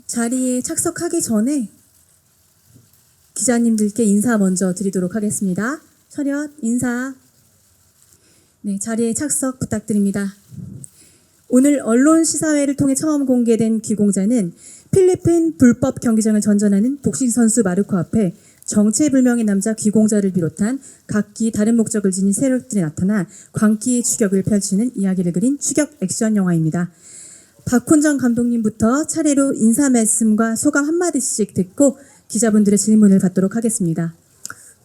자리에 착석하기 전에 기자님들께 인사 먼저 드리도록 하겠습니다. 철현 인사. 네, 자리에 착석 부탁드립니다. 오늘 언론 시사회를 통해 처음 공개된 귀공자는 필리핀 불법 경기장을 전전하는 복싱 선수 마르코 앞에 정체불명의 남자 귀공자를 비롯한 각기 다른 목적을 지닌 세력들이 나타나 광기의 추격을 펼치는 이야기를 그린 추격 액션 영화입니다. 박훈정 감독님부터 차례로 인사 말씀과 소감 한마디씩 듣고 기자분들의 질문을 받도록 하겠습니다.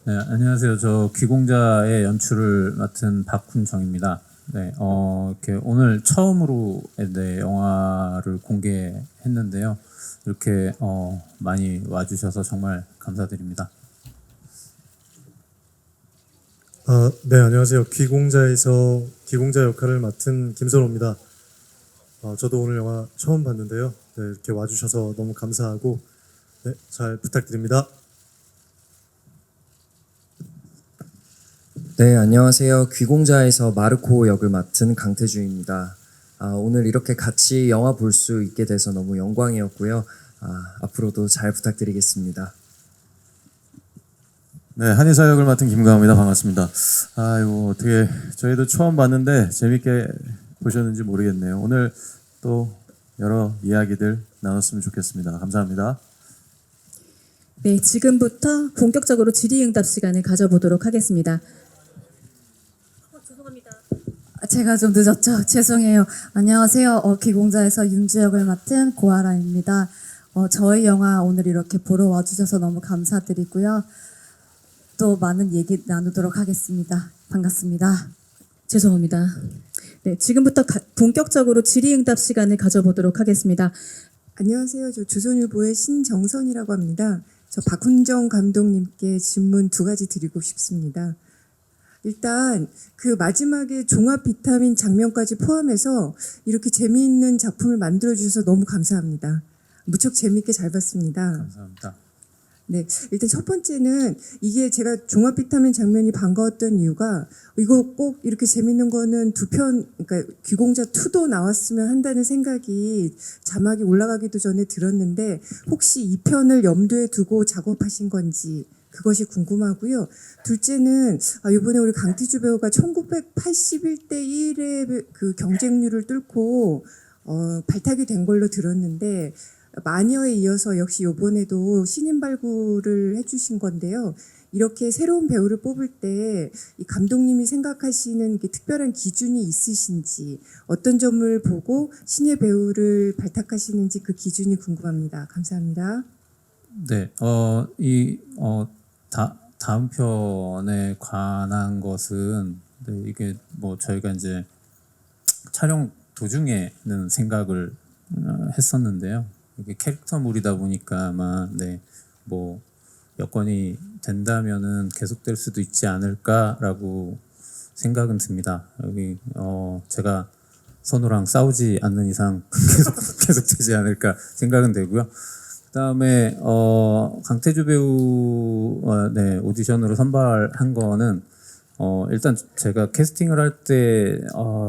네, 안녕하세요. 저 귀공자의 연출을 맡은 박훈정입니다. 네, 이렇게 오늘 처음으로 영화를 공개했는데요. 이렇게 많이 와주셔서 정말 감사드립니다. 네, 안녕하세요. 귀공자에서 귀공자 역할을 맡은 김선호입니다. 저도 오늘 영화 처음 봤는데요. 네, 이렇게 와주셔서 너무 감사하고 네, 잘 부탁드립니다. 네, 안녕하세요. 귀공자에서 마르코 역을 맡은 강태주입니다. 오늘 이렇게 같이 영화 볼 수 있게 돼서 너무 영광이었고요. 앞으로도 잘 부탁드리겠습니다. 네, 한의사 역을 맡은 김가호입니다. 반갑습니다. 아이고, 어떻게 저희도 처음 봤는데 재밌게 보셨는지 모르겠네요. 오늘 또 여러 이야기들 나눴으면 좋겠습니다. 감사합니다. 네, 지금부터 본격적으로 질의응답 시간을 가져보도록 하겠습니다. 제가 좀 늦었죠. 죄송해요. 안녕하세요. 귀공자에서 윤주 역을 맡은 고아라입니다. 저희 영화 오늘 이렇게 보러 와주셔서 너무 감사드리고요. 또 많은 얘기 나누도록 하겠습니다. 반갑습니다. 죄송합니다. 네, 지금부터 본격적으로 질의응답 시간을 가져보도록 하겠습니다. 안녕하세요. 저 조선일보의 신정선이라고 합니다. 저 박훈정 감독님께 질문 2가지 드리고 싶습니다. 일단 그 마지막에 종합 비타민 장면까지 포함해서 이렇게 재미있는 작품을 만들어 주셔서 너무 감사합니다. 무척 재미있게 잘 봤습니다. 감사합니다. 네, 일단 첫 번째는 이게 제가 종합 비타민 장면이 반가웠던 이유가 이거 꼭 이렇게 재밌는 거는 2편, 그러니까 귀공자 2도 나왔으면 한다는 생각이 자막이 올라가기도 전에 들었는데 혹시 2편을 염두에 두고 작업하신 건지 그것이 궁금하고요. 둘째는 이번에 우리 강태주 배우가 1981대 1의 그 경쟁률을 뚫고 발탁이 된 걸로 들었는데 마녀에 이어서 역시 이번에도 신인 발굴을 해주신 건데요. 이렇게 새로운 배우를 뽑을 때 이 감독님이 생각하시는 게 특별한 기준이 있으신지 어떤 점을 보고 신예 배우를 발탁하시는지 그 기준이 궁금합니다. 감사합니다. 네, 다음 편에 관한 것은 네, 이게 뭐 저희가 이제 촬영 도중에는 생각을 했었는데요. 이게 캐릭터물이다 보니까 아마 네, 뭐 여건이 된다면은 계속될 수도 있지 않을까라고 생각은 듭니다. 여기 제가 선우랑 싸우지 않는 이상 계속되지 않을까 생각은 되고요. 그다음에 강태주 배우 네, 오디션으로 선발한 거는 일단 제가 캐스팅을 할 때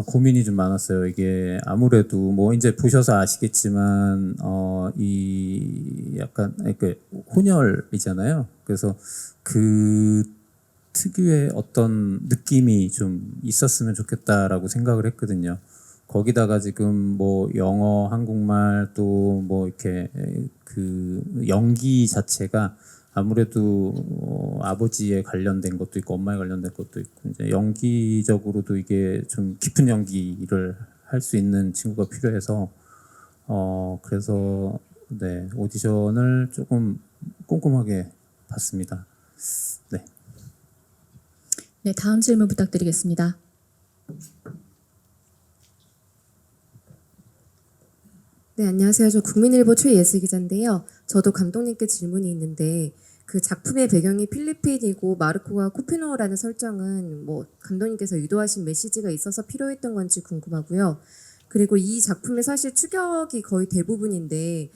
고민이 좀 많았어요. 이게 아무래도 뭐 이제 보셔서 아시겠지만 이 약간 이렇게 혼혈이잖아요. 그래서 그 특유의 어떤 느낌이 좀 있었으면 좋겠다라고 생각을 했거든요. 거기다가 지금 뭐 영어, 한국말 또 뭐 이렇게 그 연기 자체가 아무래도 아버지에 관련된 것도 있고 엄마에 관련된 것도 있고 이제 연기적으로도 이게 좀 깊은 연기를 할 수 있는 친구가 필요해서 그래서 네, 오디션을 조금 꼼꼼하게 봤습니다. 네. 네, 다음 질문 부탁드리겠습니다. 네, 안녕하세요. 저 국민일보 최예슬 기자인데요. 저도 감독님께 질문이 있는데 그 작품의 배경이 필리핀이고 마르코가 코피노라는 설정은 뭐 감독님께서 유도하신 메시지가 있어서 필요했던 건지 궁금하고요. 그리고 이 작품의 사실 추격이 거의 대부분인데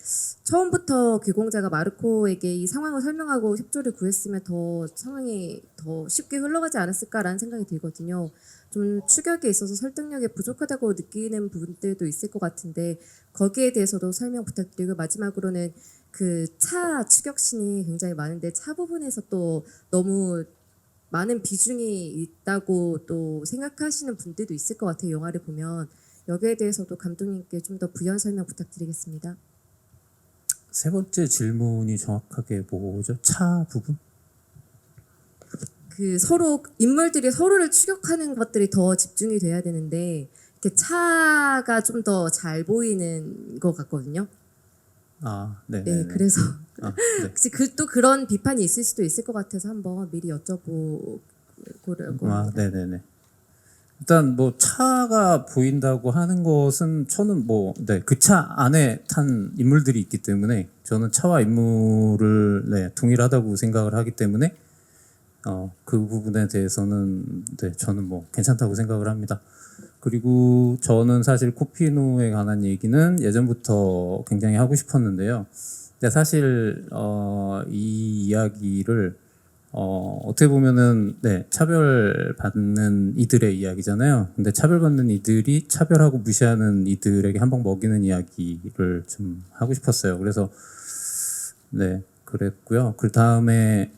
처음부터 귀공자가 마르코에게 이 상황을 설명하고 협조를 구했으면 더 상황이 더 쉽게 흘러가지 않았을까라는 생각이 들거든요. 좀 추격에 있어서 설득력이 부족하다고 느끼는 부분들도 있을 것 같은데 거기에 대해서도 설명 부탁드리고 마지막으로는 그 차 추격신이 굉장히 많은데 차 부분에서 또 너무 많은 비중이 있다고 또 생각하시는 분들도 있을 것 같아요. 영화를 보면 여기에 대해서도 감독님께 좀 더 부연 설명 부탁드리겠습니다. 세 번째 질문이 정확하게 뭐죠? 차 부분? 그 서로 인물들이 서로를 추격하는 것들이 더 집중이 돼야 되는데 이렇게 차가 좀 더 잘 보이는 것 같거든요. 아, 네. 네, 그래서 아, 네. 혹시 또 그런 비판이 있을 수도 있을 것 같아서 한번 미리 여쭤보려고 아, 합니다. 네네네. 일단 뭐 차가 보인다고 하는 것은 저는 뭐 그 차 안에 탄 인물들이 있기 때문에 저는 차와 인물을 동일하다고 생각을 하기 때문에 그 부분에 대해서는 저는 뭐 괜찮다고 생각을 합니다. 그리고 저는 사실 코피노에 관한 얘기는 예전부터 굉장히 하고 싶었는데요. 근데 사실 이 이야기를 어떻게 보면은 차별받는 이들의 이야기잖아요. 근데 차별받는 이들이 차별하고 무시하는 이들에게 한 방 먹이는 이야기를 좀 하고 싶었어요. 그래서 그랬고요. 그 다음에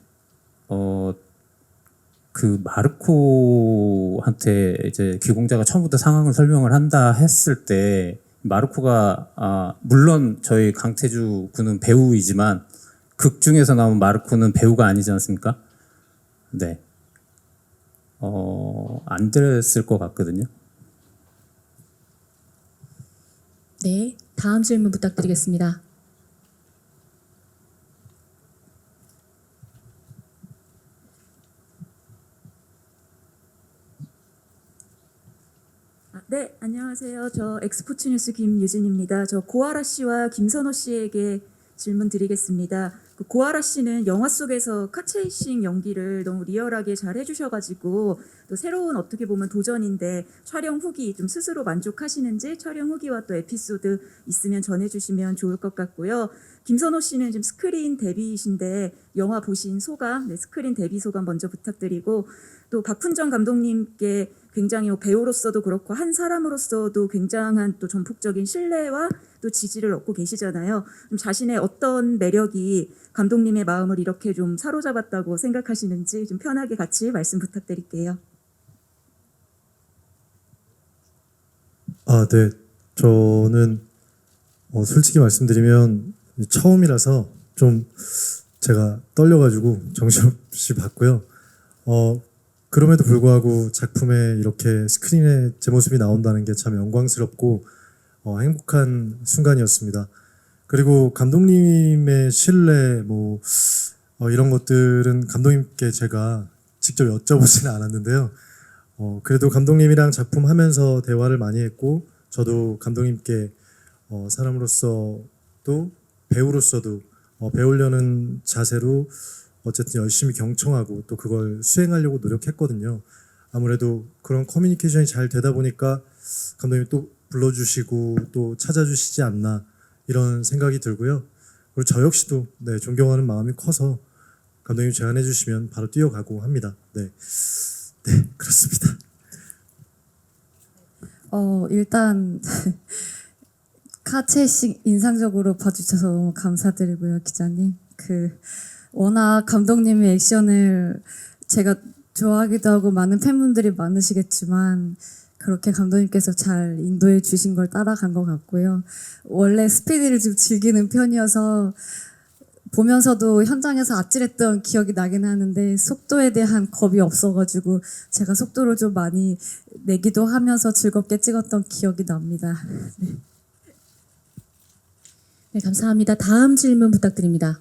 그 마르코한테 이제 귀공자가 처음부터 상황을 설명을 한다 했을 때 마르코가 물론 저희 강태주 군은 배우이지만 극 중에서 나온 마르코는 배우가 아니지 않습니까? 네. 안 됐을 것 같거든요. 네, 다음 질문 부탁드리겠습니다. 네, 안녕하세요. 저 엑스포츠 뉴스 김유진입니다. 저 고아라 씨와 김선호 씨에게 질문 드리겠습니다. 그 고아라 씨는 영화 속에서 카체이싱 연기를 너무 리얼하게 잘 해주셔가지고 또 새로운 어떻게 보면 도전인데 촬영 후기 좀 스스로 만족하시는지 촬영 후기와 또 에피소드 있으면 전해주시면 좋을 것 같고요. 김선호 씨는 지금 스크린 데뷔이신데 영화 보신 소감, 스크린 데뷔 소감 먼저 부탁드리고 또 박훈정 감독님께 굉장히 배우로서도 그렇고 한 사람으로서도 굉장한 또 전폭적인 신뢰와 또 지지를 얻고 계시잖아요. 좀 자신의 어떤 매력이 감독님의 마음을 이렇게 좀 사로잡았다고 생각하시는지 좀 편하게 같이 말씀 부탁드릴게요. 아, 네. 저는 솔직히 말씀드리면 처음이라서 좀 제가 떨려가지고 정신없이 봤고요. 그럼에도 불구하고 작품에 이렇게 스크린에 제 모습이 나온다는 게 참 영광스럽고 행복한 순간이었습니다. 그리고 감독님의 신뢰 이런 것들은 감독님께 제가 직접 여쭤보지는 않았는데요. 그래도 감독님이랑 작품 하면서 대화를 많이 했고 저도 감독님께 사람으로서도 배우로서도 배우려는 자세로 어쨌든 열심히 경청하고 또 그걸 수행하려고 노력했거든요. 아무래도 그런 커뮤니케이션이 잘 되다 보니까 감독님이 또 불러주시고 또 찾아주시지 않나 이런 생각이 들고요. 그리고 저 역시도 존경하는 마음이 커서 감독님 제안해 주시면 바로 뛰어가고 합니다. 네, 그렇습니다. 일단 카체이싱 인상적으로 봐주셔서 너무 감사드리고요, 기자님. 워낙 감독님의 액션을 제가 좋아하기도 하고 많은 팬분들이 많으시겠지만 그렇게 감독님께서 잘 인도해 주신 걸 따라간 것 같고요. 원래 스피디를 좀 즐기는 편이어서 보면서도 현장에서 아찔했던 기억이 나긴 하는데 속도에 대한 겁이 없어가지고 제가 속도를 좀 많이 내기도 하면서 즐겁게 찍었던 기억이 납니다. 네, 감사합니다. 다음 질문 부탁드립니다.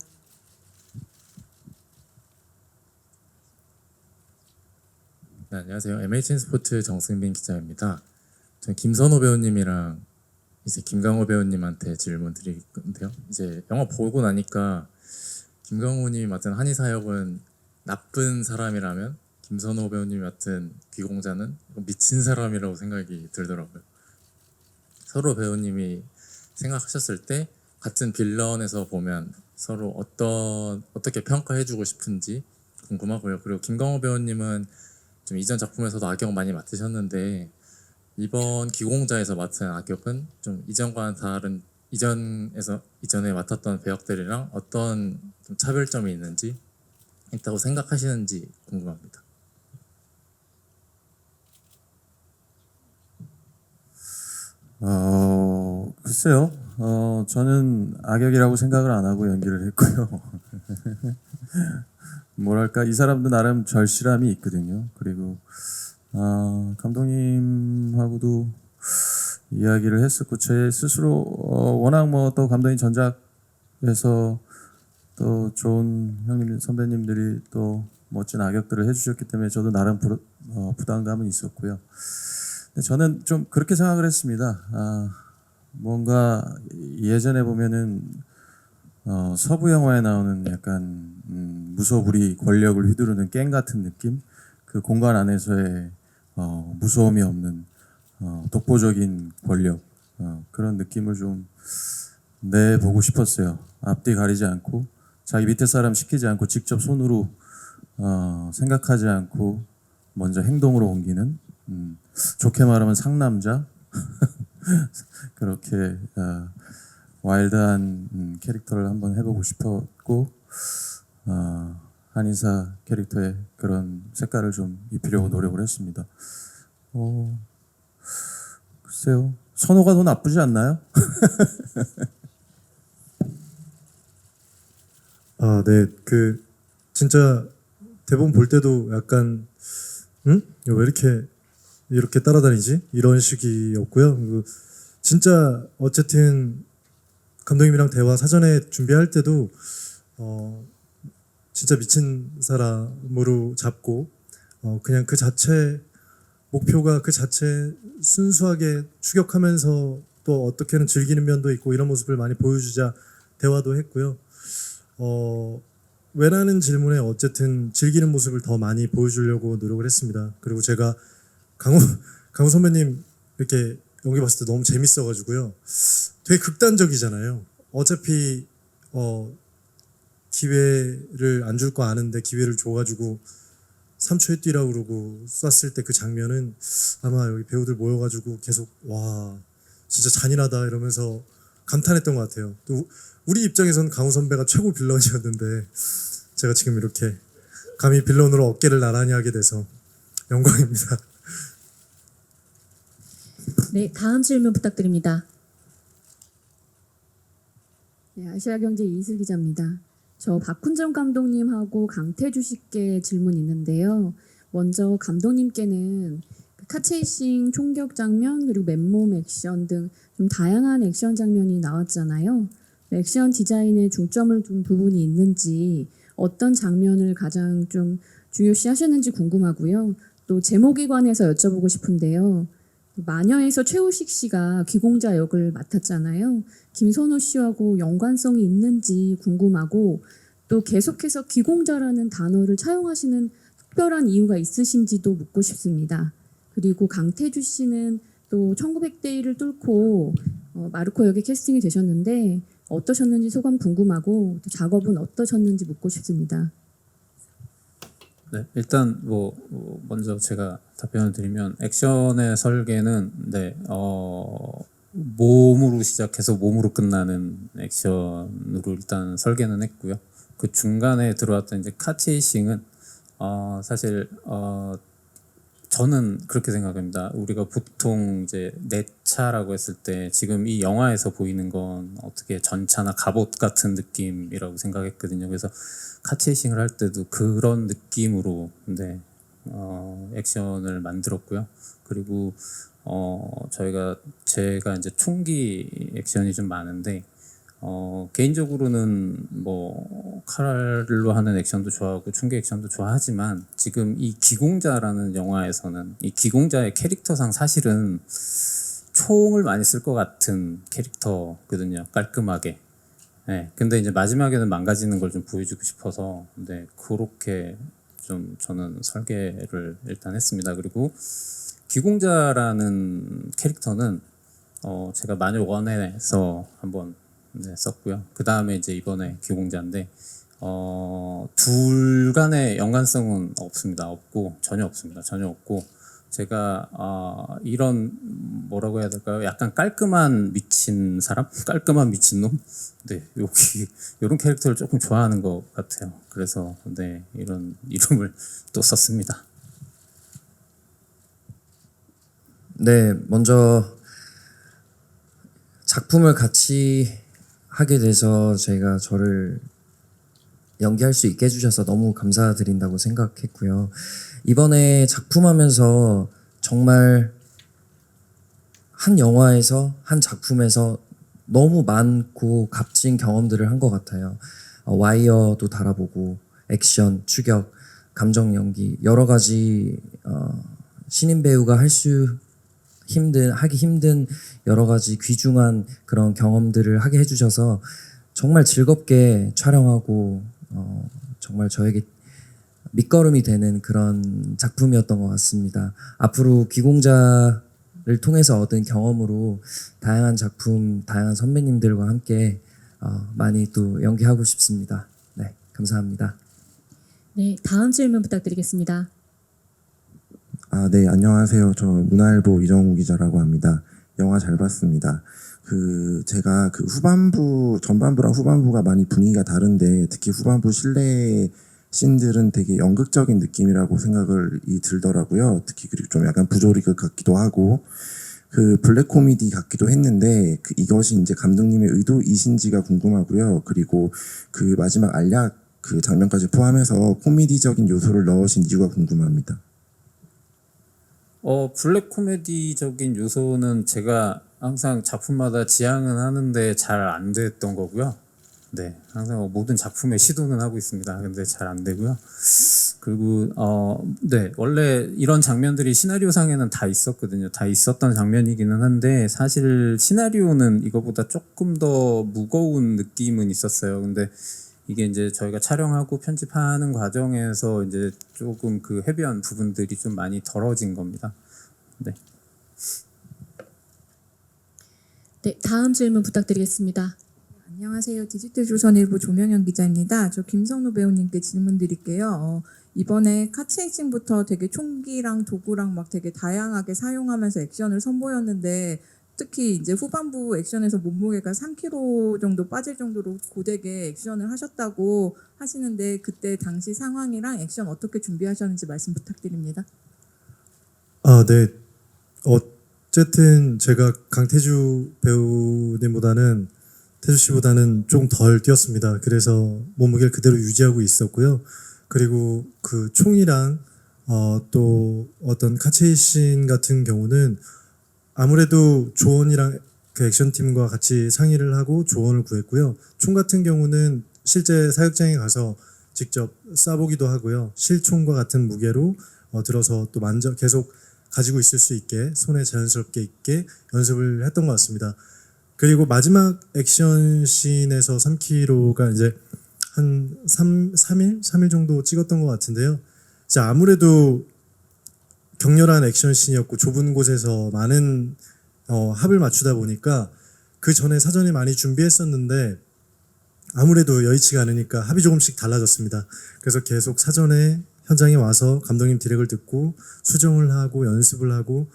네, 안녕하세요. MHN 스포츠 정승빈 기자입니다. 저는 김선호 배우님이랑 이제 김강호 배우님한테 질문 드릴 건데요. 이제 영화 보고 나니까 김강호님이 맡은 한희 사역은 나쁜 사람이라면 김선호 배우님이 맡은 귀공자는 미친 사람이라고 생각이 들더라고요. 서로 배우님이 생각하셨을 때 같은 빌런에서 보면 서로 어떻게 평가해주고 싶은지 궁금하고요. 그리고 김강호 배우님은 좀 이전 작품에서도 악역 많이 맡으셨는데 이번 기공자에서 맡은 악역은 좀 이전과는 다른 이전에 맡았던 배역들이랑 어떤 좀 차별점이 있다고 생각하시는지 궁금합니다. 글쎄요. 저는 악역이라고 생각을 안 하고 연기를 했고요. 뭐랄까 이 사람도 나름 절실함이 있거든요. 그리고 감독님하고도 이야기를 했었고 제 스스로 워낙 뭐 또 감독님 전작에서 또 좋은 형님 선배님들이 또 멋진 악역들을 해주셨기 때문에 저도 나름 부담감은 있었고요. 근데 저는 좀 그렇게 생각을 했습니다. 뭔가 예전에 보면은 서부 영화에 나오는 약간 무소불위 권력을 휘두르는 갱 같은 느낌, 그 공간 안에서의 무서움이 없는 독보적인 권력, 그런 느낌을 좀 내보고 싶었어요. 앞뒤 가리지 않고 자기 밑에 사람 시키지 않고 직접 손으로 생각하지 않고 먼저 행동으로 옮기는, 좋게 말하면 상남자 그렇게 와일드한 캐릭터를 한번 해보고 싶었고 한의사 캐릭터의 그런 색깔을 좀 입히려고 노력을 했습니다. 글쎄요, 선호가 더 나쁘지 않나요? 네, 진짜 대본 볼 때도 약간 왜 이렇게 따라다니지? 이런 식이었고요. 진짜 어쨌든 감독님이랑 대화 사전에 준비할 때도 진짜 미친 사람으로 잡고 그냥 그 자체 목표가 그 자체 순수하게 추격하면서 또 어떻게는 즐기는 면도 있고 이런 모습을 많이 보여주자 대화도 했고요. 왜라는 질문에 어쨌든 즐기는 모습을 더 많이 보여주려고 노력을 했습니다. 그리고 제가 강호 선배님 이렇게 연기 봤을 때 너무 재밌어가지고요. 되게 극단적이잖아요. 어차피 기회를 안 줄 거 아는데 기회를 줘가지고 3초에 뛰라고 그러고 쐈을 때 그 장면은 아마 여기 배우들 모여가지고 계속 와 진짜 잔인하다 이러면서 감탄했던 것 같아요. 또 우리 입장에서는 강호 선배가 최고 빌런이었는데 제가 지금 이렇게 감히 빌런으로 어깨를 나란히 하게 돼서 영광입니다. 네, 다음 질문 부탁드립니다. 네, 아시아경제 이슬 기자입니다. 저 박훈정 감독님하고 강태주 씨께 질문 있는데요. 먼저 감독님께는 카체이싱 총격 장면 그리고 맨몸 액션 등 좀 다양한 액션 장면이 나왔잖아요. 액션 디자인에 중점을 둔 부분이 있는지 어떤 장면을 가장 좀 중요시 하셨는지 궁금하고요. 또 제목에 관해서 여쭤보고 싶은데요. 마녀에서 최우식 씨가 귀공자 역을 맡았잖아요. 김선호 씨하고 연관성이 있는지 궁금하고 또 계속해서 귀공자라는 단어를 차용하시는 특별한 이유가 있으신지도 묻고 싶습니다. 그리고 강태주 씨는 또 1900대 1을 뚫고 마르코 역에 캐스팅이 되셨는데 어떠셨는지 소감 궁금하고 또 작업은 어떠셨는지 묻고 싶습니다. 네, 일단 먼저 제가 답변을 드리면 액션의 설계는 몸으로 시작해서 몸으로 끝나는 액션으로 일단 설계는 했고요. 그 중간에 들어왔던 이제 카체이싱은 사실 저는 그렇게 생각합니다. 우리가 보통 이제 내차라고 했을 때 지금 이 영화에서 보이는 건 어떻게 전차나 갑옷 같은 느낌이라고 생각했거든요. 그래서 카체이싱을 할 때도 그런 느낌으로 액션을 만들었고요. 그리고 제가 이제 총기 액션이 좀 많은데 개인적으로는 칼로 하는 액션도 좋아하고 총기 액션도 좋아하지만 지금 이 귀공자라는 영화에서는 이 귀공자의 캐릭터상 사실은 총을 많이 쓸 것 같은 캐릭터거든요. 깔끔하게. 네, 근데 이제 마지막에는 망가지는 걸 좀 보여주고 싶어서 그렇게 좀 저는 설계를 일단 했습니다. 그리고 귀공자라는 캐릭터는 제가 마녀원에서 한번 네, 썼고요. 그 다음에 이제 이번에 귀공자인데 둘 간의 연관성은 없습니다. 없고 전혀 없습니다. 전혀 없고 제가 이런 뭐라고 해야 될까요? 약간 깔끔한 미친 사람, 깔끔한 미친놈, 네 여기 이런 캐릭터를 조금 좋아하는 것 같아요. 그래서 네 이런 이름을 또 썼습니다. 네, 먼저 작품을 같이 하게 돼서 제가 저를 연기할 수 있게 해주셔서 너무 감사드린다고 생각했고요. 이번에 작품하면서 정말 한 영화에서 한 작품에서 너무 많고 값진 경험들을 한 것 같아요. 와이어도 달아보고 액션, 추격, 감정 연기 여러 가지 신인 배우가 하기 힘든 여러 가지 귀중한 그런 경험들을 하게 해주셔서 정말 즐겁게 촬영하고 정말 저에게 밑거름이 되는 그런 작품이었던 것 같습니다. 앞으로 귀공자를 통해서 얻은 경험으로 다양한 작품, 다양한 선배님들과 함께 많이 또 연기하고 싶습니다. 네, 감사합니다. 네, 다음 질문 부탁드리겠습니다. 네, 안녕하세요. 저 문화일보 이정우 기자라고 합니다. 영화 잘 봤습니다. 제가 후반부, 전반부랑 후반부가 많이 분위기가 다른데 특히 후반부 실내 씬들은 되게 연극적인 느낌이라고 생각이 들더라고요. 특히 그리고 좀 약간 부조리극 같기도 하고 블랙 코미디 같기도 했는데 이것이 이제 감독님의 의도이신지가 궁금하고요. 그리고 마지막 알약 장면까지 포함해서 코미디적인 요소를 넣으신 이유가 궁금합니다. 블랙 코미디적인 요소는 제가 항상 작품마다 지향은 하는데 잘 안 됐던 거고요. 네, 항상 모든 작품에 시도는 하고 있습니다. 근데 잘 안 되고요. 그리고 네, 원래 이런 장면들이 시나리오상에는 다 있었거든요. 다 있었던 장면이기는 한데 사실 시나리오는 이거보다 조금 더 무거운 느낌은 있었어요. 근데 이게 이제 저희가 촬영하고 편집하는 과정에서 이제 조금 헤비한 부분들이 좀 많이 덜어진 겁니다. 네. 네, 다음 질문 부탁드리겠습니다. 안녕하세요. 디지털조선일보 조명현 기자입니다. 저 김선호 배우님께 질문 드릴게요. 이번에 카체이싱부터 되게 총기랑 도구랑 막 되게 다양하게 사용하면서 액션을 선보였는데 특히 이제 후반부 액션에서 몸무게가 3kg 정도 빠질 정도로 고되게 액션을 하셨다고 하시는데 그때 당시 상황이랑 액션 어떻게 준비하셨는지 말씀 부탁드립니다. 네. 어쨌든 제가 강태주 배우님보다는 태주 씨보다는 좀 덜 뛰었습니다. 그래서 몸무게를 그대로 유지하고 있었고요. 그리고 총이랑 또 어떤 카체이신 같은 경우는 아무래도 조언이랑 액션팀과 같이 상의를 하고 조언을 구했고요. 총 같은 경우는 실제 사격장에 가서 직접 쏴보기도 하고요. 실총과 같은 무게로 들어서 또 계속 가지고 있을 수 있게 손에 자연스럽게 있게 연습을 했던 것 같습니다. 그리고 마지막 액션 씬에서 3kg가 이제 한 3일 정도 찍었던 것 같은데요. 이제 아무래도 격렬한 액션 씬이었고 좁은 곳에서 많은 합을 맞추다 보니까 그 전에 사전에 많이 준비했었는데 아무래도 여의치가 않으니까 합이 조금씩 달라졌습니다. 그래서 계속 사전에 현장에 와서 감독님 디렉을 듣고 수정을 하고 연습을 하고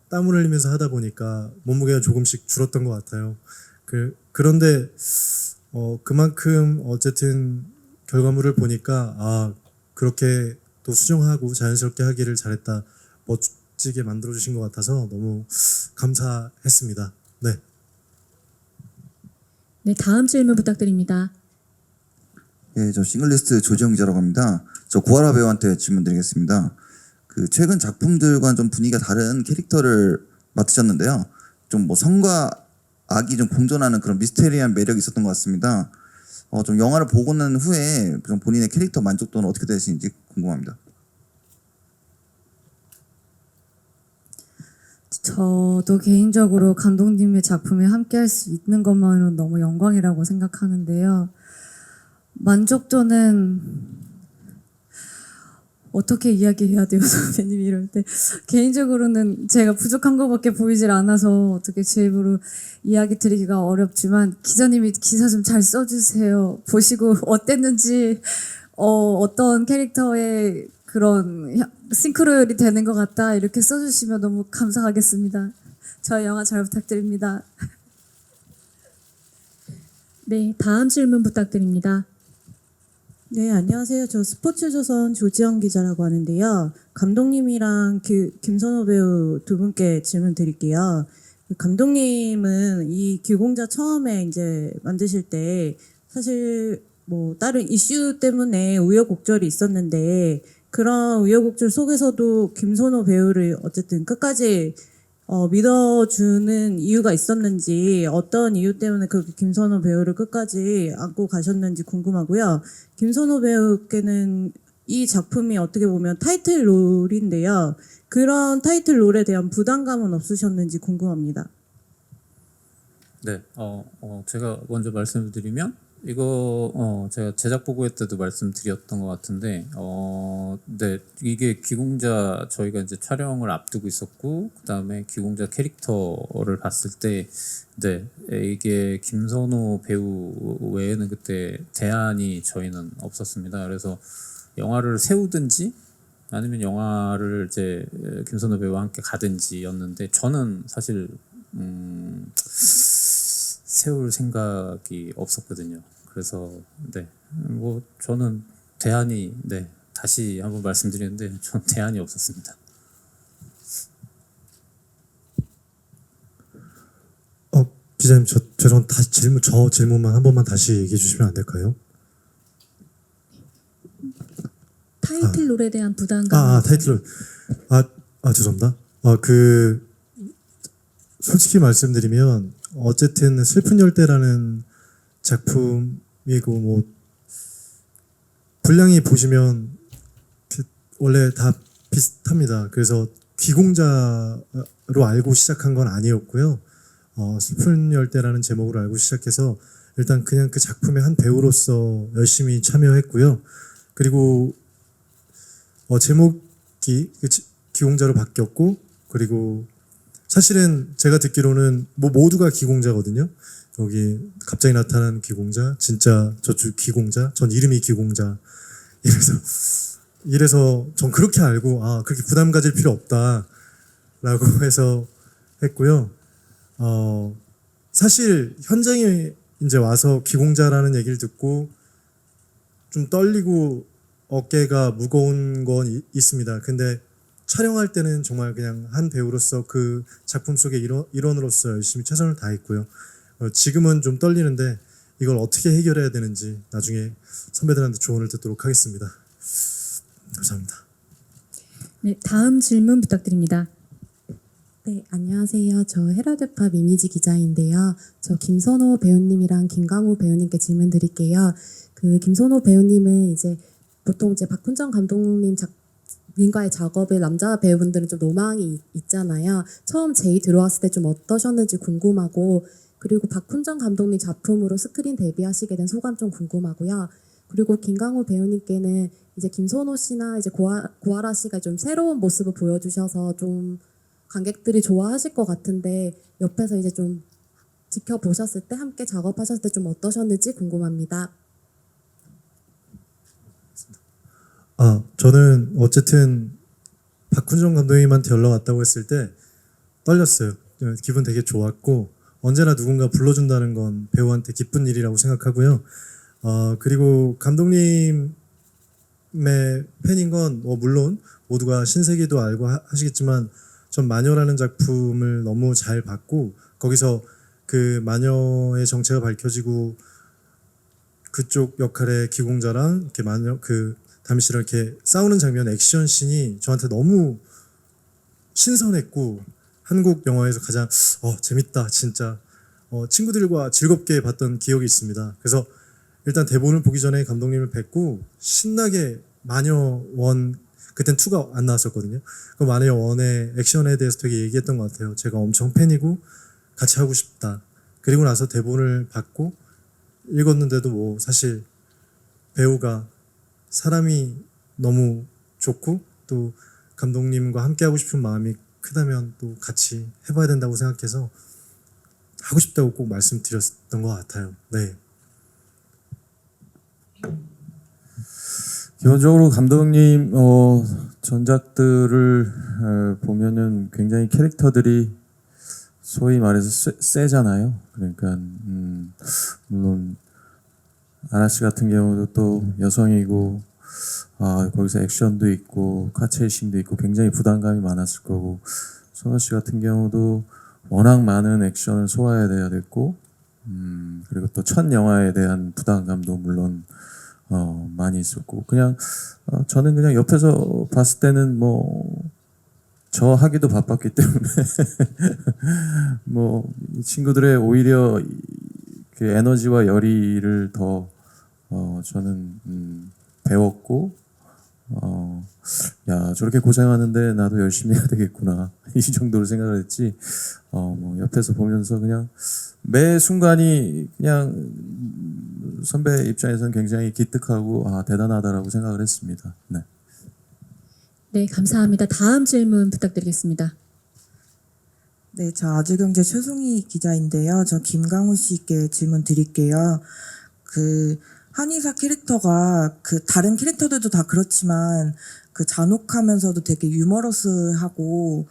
땀을 흘리면서 하다 보니까 몸무게가 조금씩 줄었던 것 같아요. 그런데 그만큼 어쨌든 결과물을 보니까 그렇게 또 수정하고 자연스럽게 하기를 잘했다. 멋지게 만들어주신 것 같아서 너무 감사했습니다. 네. 네, 다음 질문 부탁드립니다. 예, 저 싱글리스트 조지영 기자라고 합니다. 저 고아라 배우한테 질문 드리겠습니다. 최근 작품들과는 좀 분위기가 다른 캐릭터를 맡으셨는데요. 좀 성과 악이 좀 공존하는 그런 미스테리한 매력이 있었던 것 같습니다. 좀 영화를 보고 난 후에 좀 본인의 캐릭터 만족도는 어떻게 되시는지 궁금합니다. 저도 개인적으로 감독님의 작품에 함께할 수 있는 것만으로 너무 영광이라고 생각하는데요. 만족도는 어떻게 이야기해야 돼요, 선배님 이럴 때. 개인적으로는 제가 부족한 것밖에 보이질 않아서 어떻게 제 입으로 이야기 드리기가 어렵지만 기자님이 기사 좀 잘 써주세요. 보시고 어땠는지 어떤 캐릭터의 그런 싱크로율이 되는 것 같다 이렇게 써주시면 너무 감사하겠습니다. 저희 영화 잘 부탁드립니다. 네, 다음 질문 부탁드립니다. 네, 안녕하세요. 저 스포츠조선 조지영 기자라고 하는데요. 감독님이랑 김선호 배우 두 분께 질문 드릴게요. 감독님은 이 귀공자 처음에 이제 만드실 때 사실 뭐 다른 이슈 때문에 우여곡절이 있었는데 그런 우여곡절 속에서도 김선호 배우를 어쨌든 끝까지 믿어주는 이유가 있었는지 어떤 이유 때문에 그렇게 김선호 배우를 끝까지 안고 가셨는지 궁금하고요. 김선호 배우께는 이 작품이 어떻게 보면 타이틀롤인데요. 그런 타이틀롤에 대한 부담감은 없으셨는지 궁금합니다. 네, 제가 먼저 말씀을 드리면 이거 제가 제작 보고회 때도 말씀드렸던 것 같은데 네, 이게 귀공자 저희가 이제 촬영을 앞두고 있었고 그다음에 귀공자 캐릭터를 봤을 때 네, 이게 김선호 배우 외에는 그때 대안이 저희는 없었습니다. 그래서 영화를 세우든지 아니면 영화를 이제 김선호 배우와 함께 가든지였는데 저는 사실 세울 생각이 없었거든요. 그래서 네, 뭐 저는 대안이 네, 다시 한번 말씀드리는데 전 대안이 없었습니다. 기자님 죄송한데 다시 저 질문만 한 번만 다시 얘기해 주시면 안 될까요? 타이틀롤에 대한 부담감. 타이틀롤. 죄송합니다. 솔직히 말씀드리면 어쨌든 슬픈 열대라는 작품이고 뭐 분량이 보시면 원래 다 비슷합니다. 그래서 귀공자로 알고 시작한 건 아니었고요. 슬픈 열대라는 제목으로 알고 시작해서 일단 그냥 그 작품의 한 배우로서 열심히 참여했고요. 그리고 제목이 귀공자로 바뀌었고 그리고 사실은 제가 듣기로는 뭐 모두가 귀공자거든요. 여기 갑자기 나타난 귀공자, 진짜 저쪽 귀공자, 전 이름이 귀공자. 이래서 전 그렇게 알고 그렇게 부담 가질 필요 없다라고 해서 했고요. 사실 현장에 이제 와서 귀공자라는 얘기를 듣고 좀 떨리고 어깨가 무거운 건 있습니다. 근데 촬영할 때는 정말 그냥 한 배우로서 그 작품 속의 일원으로서 열심히 최선을 다했고요. 지금은 좀 떨리는데 이걸 어떻게 해결해야 되는지 나중에 선배들한테 조언을 듣도록 하겠습니다. 감사합니다. 네, 다음 질문 부탁드립니다. 네, 안녕하세요. 저 헤라드팝 이미지 기자인데요. 저 김선호 배우님이랑 김강우 배우님께 질문 드릴게요. 그 김선호 배우님은 이제 보통 이제 박훈정 감독님 님과의 작업에 남자 배우분들은 좀 로망이 있잖아요. 처음 제이 들어왔을 때 좀 어떠셨는지 궁금하고 그리고 박훈정 감독님 작품으로 스크린 데뷔하시게 된 소감 좀 궁금하고요. 그리고 김강우 배우님께는 이제 김선호 씨나 이제 고아라 씨가 좀 새로운 모습을 보여주셔서 좀 관객들이 좋아하실 것 같은데 옆에서 이제 좀 지켜보셨을 때 함께 작업하셨을 때 좀 어떠셨는지 궁금합니다. 저는 어쨌든 박훈정 감독님한테 연락 왔다고 했을 때 떨렸어요. 기분 되게 좋았고 언제나 누군가 불러준다는 건 배우한테 기쁜 일이라고 생각하고요. 그리고 감독님의 팬인 건 물론 모두가 신세계도 알고 하시겠지만 전 마녀라는 작품을 너무 잘 봤고 거기서 그 마녀의 정체가 밝혀지고 그쪽 역할의 기공자랑 이렇게 마녀 다미 씨랑 이렇게 싸우는 장면 액션 씬이 저한테 너무 신선했고 한국 영화에서 가장 재밌다 진짜 친구들과 즐겁게 봤던 기억이 있습니다. 그래서 일단 대본을 보기 전에 감독님을 뵙고 신나게 마녀 1 그땐 2가 안 나왔었거든요. 그 마녀 1의 액션에 대해서 되게 얘기했던 것 같아요. 제가 엄청 팬이고 같이 하고 싶다. 그리고 나서 대본을 받고 읽었는데도 뭐 사실 배우가 사람이 너무 좋고 또 감독님과 함께 하고 싶은 마음이 크다면 또 같이 해봐야 된다고 생각해서 하고 싶다고 꼭 말씀드렸던 것 같아요. 네. 기본적으로 감독님 전작들을 보면은 굉장히 캐릭터들이 소위 말해서 세잖아요. 그러니까 물론 아라 씨 같은 경우도 또 여성이고 거기서 액션도 있고 카체이싱도 있고 굉장히 부담감이 많았을 거고, 선호 씨 같은 경우도 워낙 많은 액션을 소화해야 돼야 됐고 그리고 또 첫 영화에 대한 부담감도 물론 많이 있었고, 그냥 저는 그냥 옆에서 봤을 때는 뭐 저 하기도 바빴기 때문에 뭐 이 친구들의 오히려 그 에너지와 열의를 더 저는 배웠고, 야 저렇게 고생하는데 나도 열심히 해야 되겠구나 이 정도로 생각을 했지, 뭐 옆에서 보면서 그냥 매 순간이 그냥 선배 입장에서는 굉장히 기특하고 대단하다라고 생각을 했습니다. 네. 네, 감사합니다. 다음 질문 부탁드리겠습니다. 네, 저 아주경제 최송희 기자인데요. 저 김강우 씨께 질문 드릴게요. 그 한의사 캐릭터가 그 다른 캐릭터들도 다 그렇지만 그 잔혹하면서도 되게 유머러스하고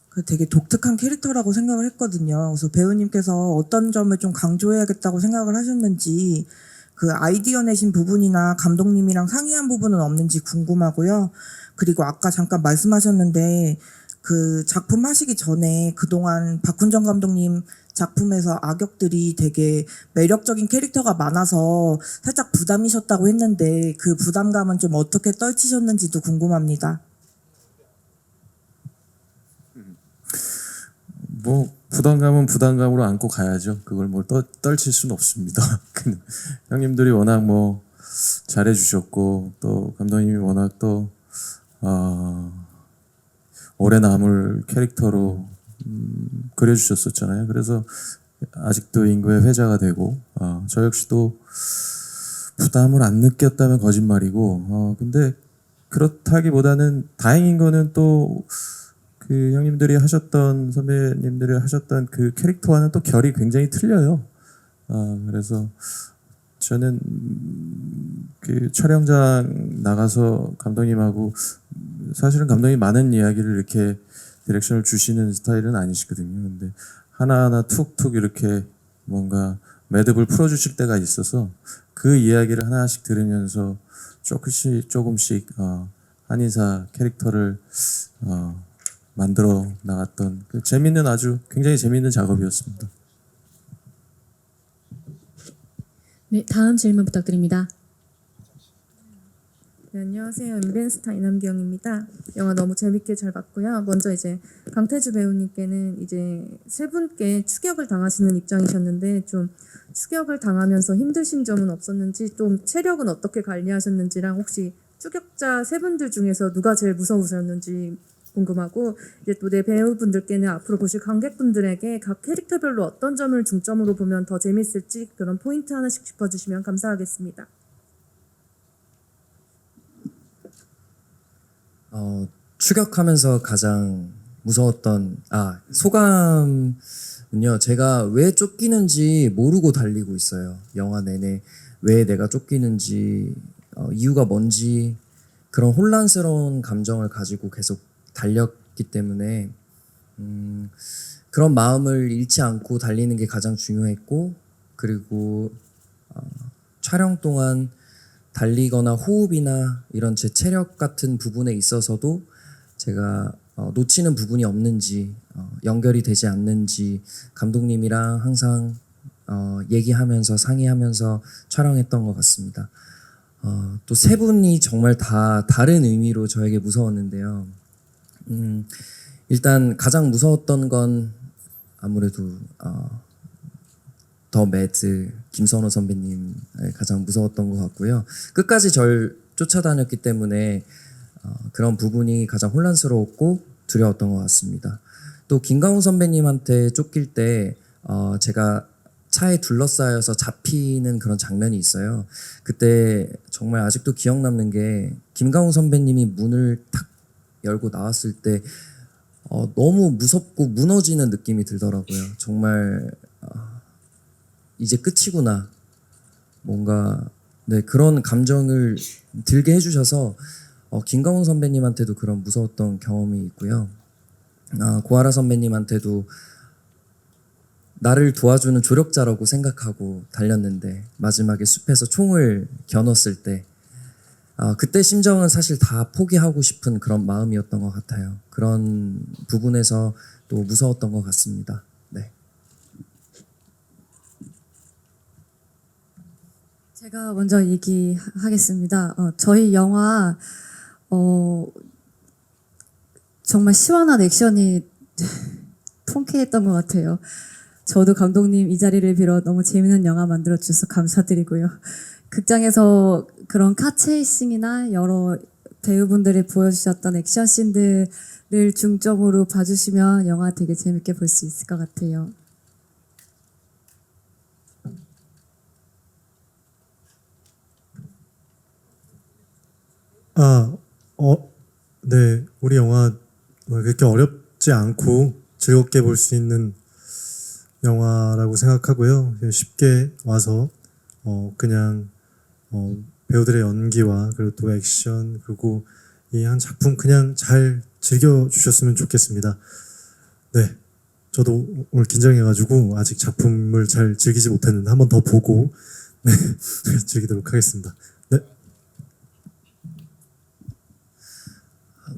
그 되게 독특한 캐릭터라고 생각을 했거든요. 그래서 배우님께서 어떤 점을 좀 강조해야겠다고 생각을 하셨는지, 그 아이디어 내신 부분이나 감독님이랑 상의한 부분은 없는지 궁금하고요. 그리고 아까 잠깐 말씀하셨는데 그 작품 하시기 전에 그동안 박훈정 감독님 작품에서 악역들이 되게 매력적인 캐릭터가 많아서 살짝 부담이셨다고 했는데 그 부담감은 좀 어떻게 떨치셨는지도 궁금합니다. 뭐 부담감은 부담감으로 안고 가야죠. 그걸 뭘 떨칠 수는 없습니다. 형님들이 워낙 뭐 잘해주셨고 또 감독님이 워낙 또 오래 남을 캐릭터로 그려주셨었잖아요. 그래서 아직도 인구의 회자가 되고 저 역시도 부담을 안 느꼈다면 거짓말이고, 근데 그렇다기보다는 다행인 거는 또 그 형님들이 하셨던, 선배님들이 하셨던 그 캐릭터와는 또 결이 굉장히 틀려요. 그래서 저는 그 촬영장 나가서 감독님하고, 사실은 감독님 많은 이야기를 이렇게 디렉션을 주시는 스타일은 아니시거든요. 근데 하나하나 툭툭 이렇게 뭔가 매듭을 풀어주실 때가 있어서 그 이야기를 하나씩 들으면서 조금씩 한의사 캐릭터를 만들어 나갔던 그 재밌는, 아주 굉장히 재밌는 작업이었습니다. 네, 다음 질문 부탁드립니다. 네, 안녕하세요. 인벤스타 이남경입니다. 영화 너무 재밌게 잘 봤고요. 먼저 이제 강태주 배우님께는 이제 세 분께 추격을 당하시는 입장이셨는데, 좀 추격을 당하면서 힘드신 점은 없었는지, 좀 체력은 어떻게 관리하셨는지랑, 혹시 추격자 세 분들 중에서 누가 제일 무서우셨는지 궁금하고, 이제 또 내 배우분들께는 앞으로 보실 관객분들에게 각 캐릭터별로 어떤 점을 중점으로 보면 더 재밌을지 그런 포인트 하나씩 짚어주시면 감사하겠습니다. 추격하면서 가장 무서웠던 소감은요, 제가 왜 쫓기는지 모르고 달리고 있어요. 영화 내내 왜 내가 쫓기는지, 이유가 뭔지, 그런 혼란스러운 감정을 가지고 계속 달렸기 때문에 그런 마음을 잃지 않고 달리는 게 가장 중요했고, 그리고 촬영 동안 달리거나 호흡이나 이런 제 체력 같은 부분에 있어서도 제가 놓치는 부분이 없는지, 연결이 되지 않는지 감독님이랑 항상 얘기하면서 상의하면서 촬영했던 것 같습니다. 또 세 분이 정말 다 다른 의미로 저에게 무서웠는데요. 일단 가장 무서웠던 건 아무래도 더 매드 김선호 선배님 가장 무서웠던 것 같고요. 끝까지 절 쫓아다녔기 때문에 그런 부분이 가장 혼란스러웠고 두려웠던 것 같습니다. 또 김강우 선배님한테 쫓길 때 제가 차에 둘러싸여서 잡히는 그런 장면이 있어요. 그때 정말 아직도 기억 남는 게 김강우 선배님이 문을 탁 열고 나왔을 때 너무 무섭고 무너지는 느낌이 들더라고요. 정말 이제 끝이구나. 뭔가 네, 그런 감정을 들게 해주셔서 김강우 선배님한테도 그런 무서웠던 경험이 있고요. 고아라 선배님한테도 나를 도와주는 조력자라고 생각하고 달렸는데 마지막에 숲에서 총을 겨눴을 때 그때 심정은 사실 다 포기하고 싶은 그런 마음이었던 것 같아요. 그런 부분에서 또 무서웠던 것 같습니다. 네. 제가 먼저 얘기하겠습니다. 저희 영화 정말 시원한 액션이 통쾌했던 것 같아요. 저도 감독님 이 자리를 빌어 너무 재미있는 영화 만들어 주셔서 감사드리고요. 극장에서 그런 카체이싱이나 여러 배우분들이 보여주셨던 액션 씬들을 중점으로 봐주시면 영화 되게 재밌게 볼 수 있을 것 같아요. 네, 우리 영화 그렇게 어렵지 않고 즐겁게 볼 수 있는 영화라고 생각하고요. 쉽게 와서 그냥 배우들의 연기와 그리고 또 액션 그리고 이 한 작품 그냥 잘 즐겨 주셨으면 좋겠습니다. 네, 저도 오늘 긴장해가지고 아직 작품을 잘 즐기지 못했는데 한 번 더 보고 네 즐기도록 하겠습니다. 네.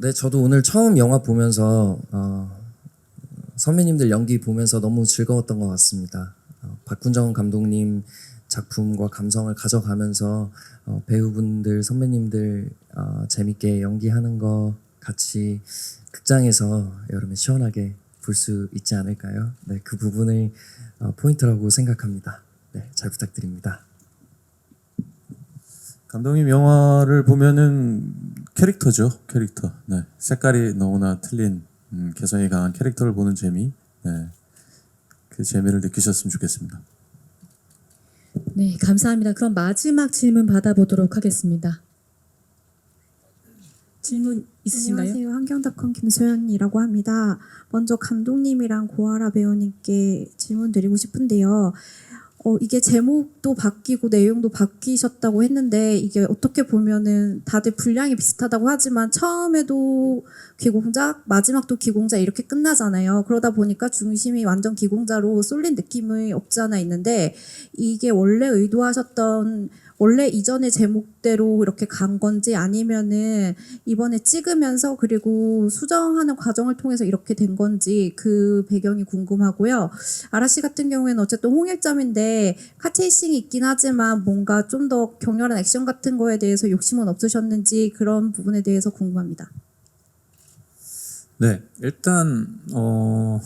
네, 저도 오늘 처음 영화 보면서 선배님들 연기 보면서 너무 즐거웠던 것 같습니다. 박훈정 감독님 작품과 감성을 가져가면서 배우분들, 선배님들 재밌게 연기하는 거 같이 극장에서 여름에 시원하게 볼 수 있지 않을까요? 네, 그 부분을 포인트라고 생각합니다. 네, 잘 부탁드립니다. 감독님 영화를 보면은 캐릭터죠, 캐릭터. 네, 색깔이 너무나 틀린 개성이 강한 캐릭터를 보는 재미, 네, 그 재미를 느끼셨으면 좋겠습니다. 네, 감사합니다. 그럼 마지막 질문 받아보도록 하겠습니다. 질문 있으신가요? 안녕하세요. 환경닷컴 김소연이라고 합니다. 먼저 감독님이랑 고아라 배우님께 질문 드리고 싶은데요. 이게 제목도 바뀌고 내용도 바뀌셨다고 했는데 이게 어떻게 보면은 다들 분량이 비슷하다고 하지만 처음에도 귀공자, 마지막도 귀공자 이렇게 끝나잖아요. 그러다 보니까 중심이 완전 귀공자로 쏠린 느낌이 없지 않아 있는데 이게 원래 의도하셨던 원래 이전의 제목대로 이렇게 간 건지 아니면은 이번에 찍으면서 그리고 수정하는 과정을 통해서 이렇게 된 건지 그 배경이 궁금하고요. 아라씨 같은 경우에는 어쨌든 홍일점인데 카체이싱이 있긴 하지만 뭔가 좀 더 격렬한 액션 같은 거에 대해서 욕심은 없으셨는지 그런 부분에 대해서 궁금합니다. 네, 일단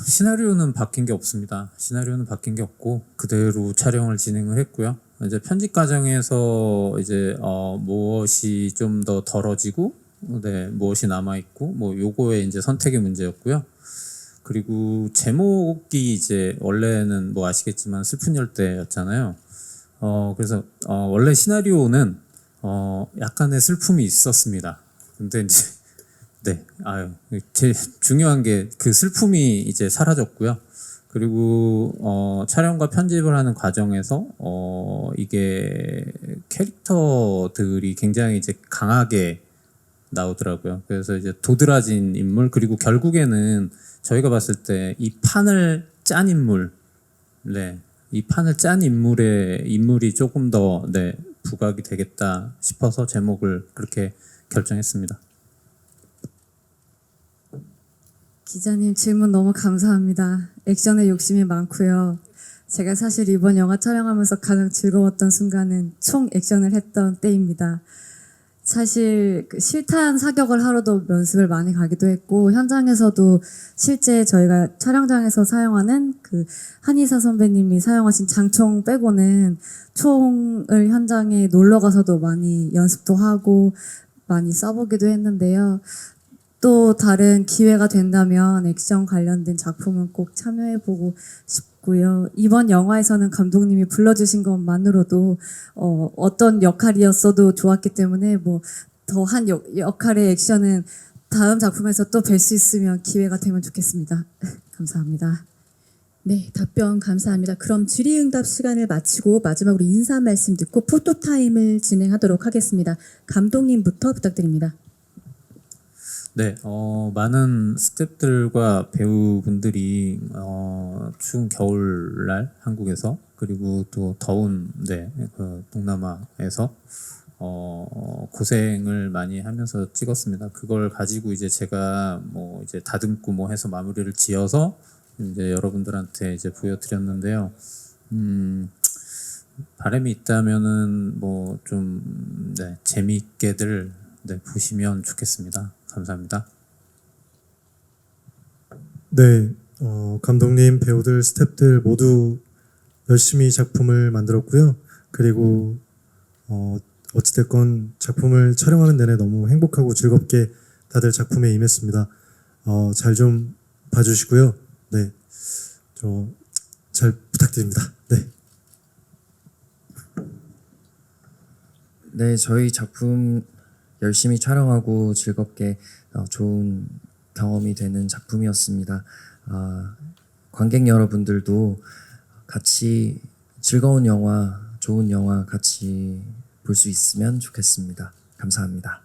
시나리오는 바뀐 게 없습니다. 시나리오는 바뀐 게 없고 그대로 촬영을 진행을 했고요. 이제 편집 과정에서 이제 무엇이 좀 더 덜어지고, 네, 무엇이 남아 있고, 뭐 요거의 이제 선택의 문제였고요. 그리고 제목이 이제 원래는 뭐 아시겠지만 슬픈 열대였잖아요. 그래서 원래 시나리오는 약간의 슬픔이 있었습니다. 근데 이제 네, 제일 중요한 게 그 슬픔이 이제 사라졌고요. 그리고 촬영과 편집을 하는 과정에서 이게 캐릭터들이 굉장히 이제 강하게 나오더라고요. 그래서 이제 도드라진 인물 그리고 결국에는 저희가 봤을 때 이 판을 짠 인물, 네, 이 판을 짠 인물이 조금 더 네, 부각이 되겠다 싶어서 제목을 그렇게 결정했습니다. 기자님 질문 너무 감사합니다. 액션에 욕심이 많고요. 제가 사실 이번 영화 촬영하면서 가장 즐거웠던 순간은 총 액션을 했던 때입니다. 사실 그 실탄 사격을 하러도 연습을 많이 가기도 했고 현장에서도 실제 저희가 촬영장에서 사용하는 그 한의사 선배님이 사용하신 장총 빼고는 총을 현장에 놀러 가서도 많이 연습도 하고 많이 써보기도 했는데요. 또 다른 기회가 된다면 액션 관련된 작품은 꼭 참여해보고 싶고 같고요. 이번 영화에서는 감독님이 불러주신 것만으로도 어떤 역할이었어도 좋았기 때문에 뭐 더한 역할의 액션은 다음 작품에서 또 뵐 수 있으면 기회가 되면 좋겠습니다. 감사합니다. 네, 답변 감사합니다. 그럼 질의응답 시간을 마치고 마지막으로 인사 말씀 듣고 포토타임을 진행하도록 하겠습니다. 감독님부터 부탁드립니다. 네, 많은 스태프들과 배우분들이 추운 겨울날 한국에서 그리고 또 더운 그 동남아에서 고생을 많이 하면서 찍었습니다. 그걸 가지고 이제 제가 뭐 이제 다듬고 뭐 해서 마무리를 지어서 이제 여러분들한테 이제 보여드렸는데요. 바람이 있다면은 뭐 좀 재미있게들 보시면 좋겠습니다. 감사합니다. 네, 감독님, 배우들, 스태프들 모두 열심히 작품을 만들었고요. 그리고 어찌됐건 작품을 촬영하는 내내 너무 행복하고 즐겁게 다들 작품에 임했습니다. 잘 좀 봐주시고요. 네, 잘 부탁드립니다. 네. 네, 저희 작품 열심히 촬영하고 즐겁게 좋은 경험이 되는 작품이었습니다. 관객 여러분들도 같이 즐거운 영화, 좋은 영화 같이 볼 수 있으면 좋겠습니다. 감사합니다.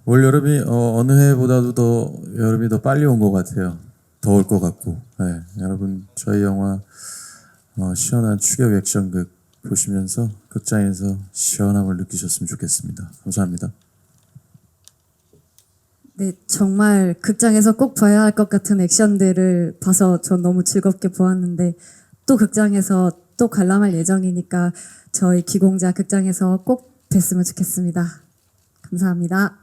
올 여름이 어느 해보다도 더 여름이 더 빨리 온 것 같아요. 더울 것 같고. 네, 여러분 저희 영화 시원한 추격 액션극 보시면서 극장에서 시원함을 느끼셨으면 좋겠습니다. 감사합니다. 네, 정말 극장에서 꼭 봐야 할 것 같은 액션들을 봐서 전 너무 즐겁게 보았는데 또 극장에서 또 관람할 예정이니까 저희 기공자 극장에서 꼭 뵀으면 좋겠습니다. 감사합니다.